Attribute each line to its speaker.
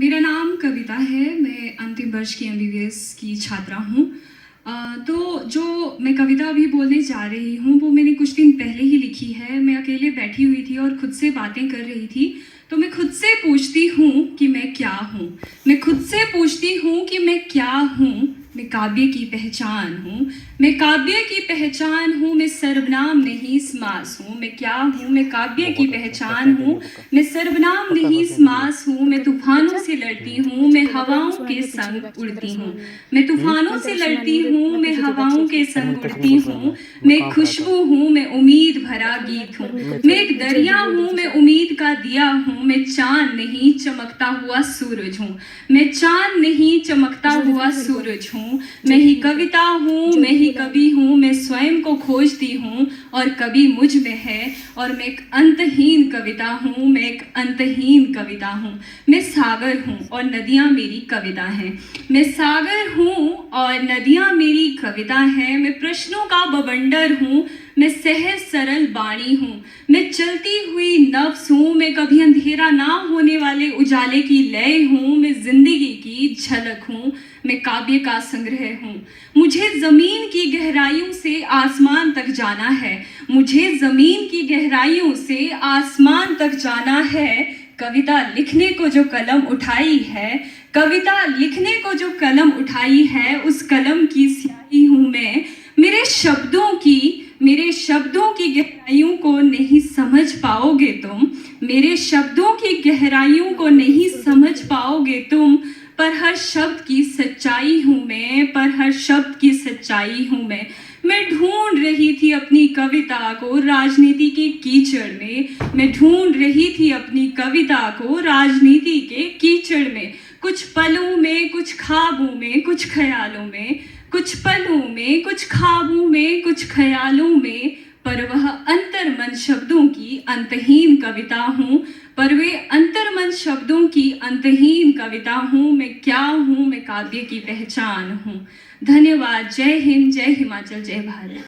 Speaker 1: मेरा नाम कविता है। मैं अंतिम वर्ष की एमबीबीएस की छात्रा हूँ। तो जो मैं कविता अभी बोलने जा रही हूँ वो मैंने कुछ दिन पहले ही लिखी है। मैं अकेले बैठी हुई थी और खुद से बातें कर रही थी। तो मैं खुद से पूछती हूँ कि मैं क्या हूँ। मैं खुद से पूछती हूँ कि मैं क्या हूँ। मैं काव्य की पहचान हूँ। मैं काव्य की पहचान हूँ। मैं सर्वनाम नहीं समास हूँ। मैं क्या हूँ। मैं काव्य की पहचान हूँ। मैं सर्वनाम नहीं समास हूँ। मैं तूफानों से लड़ती हूँ। मैं हवाओं के संग उड़ती हूँ। मैं तूफानों से लड़ती हूँ। मैं हवाओं के संग उड़ती हूँ। मैं एक खुशबू हूँ। मैं उम्मीद भरा गीत हूँ। मैं एक दरिया हूँ। मैं उम्मीद का दिया हूँ। मैं चांद नहीं चमकता हुआ सूरज हूँ। मैं चांद नहीं चमकता हुआ सूरज हूँ। मैं ही कविता हूँ। मैं ही कवि हूँ। मैं स्वयं को खोजती हूँ और कवि मुझ में है। और मैं एक अंतहीन कविता हूँ। मैं एक अंतहीन कविता हूँ। मैं सागर हूँ और नदियाँ मेरी कविता हैं। मैं सागर हूँ और नदियाँ मेरी कविता हैं। मैं प्रश्नों का बवंडर हूँ। मैं सहज सरल बाणी हूँ। मैं चलती हुई नफ्स हूँ। मैं कभी अंधेरा ना होने वाले उजाले की लय हूँ। मैं जिंदगी की झलक हूँ। मैं काव्य का संग्रह हूँ। मुझे जमीन की गहराइयों से आसमान तक जाना है। मुझे जमीन की गहराइयों से आसमान तक जाना है। कविता लिखने को जो कलम उठाई है, कविता लिखने को जो कलम उठाई है, उस कलम की स्याही हूँ मैं। मेरे शब्दों की गहराइयों को नहीं समझ पाओगे तुम। मेरे शब्दों की गहराइयों को नहीं समझ पाओगे तुम। पर हर शब्द की सच्चाई हूँ मैं। पर हर शब्द की सच्चाई हूँ मैं। मैं ढूंढ रही थी अपनी कविता को राजनीति के कीचड़ में। मैं ढूंढ रही थी अपनी कविता को राजनीति के कीचड़ में। कुछ पलों में, कुछ ख्वाबों में, कुछ ख्यालों में। कुछ पलों में, कुछ ख्वाबों में, कुछ ख्यालों में। पर वह अंतर्मन शब्दों की अंतहीन कविता हूँ। पर वे अंतर्मन शब्दों की अंतहीन कविता हूँ। मैं क्या हूँ। मैं काव्य की पहचान हूँ। धन्यवाद। जय हिंद, जय हिमाचल, जय भारत।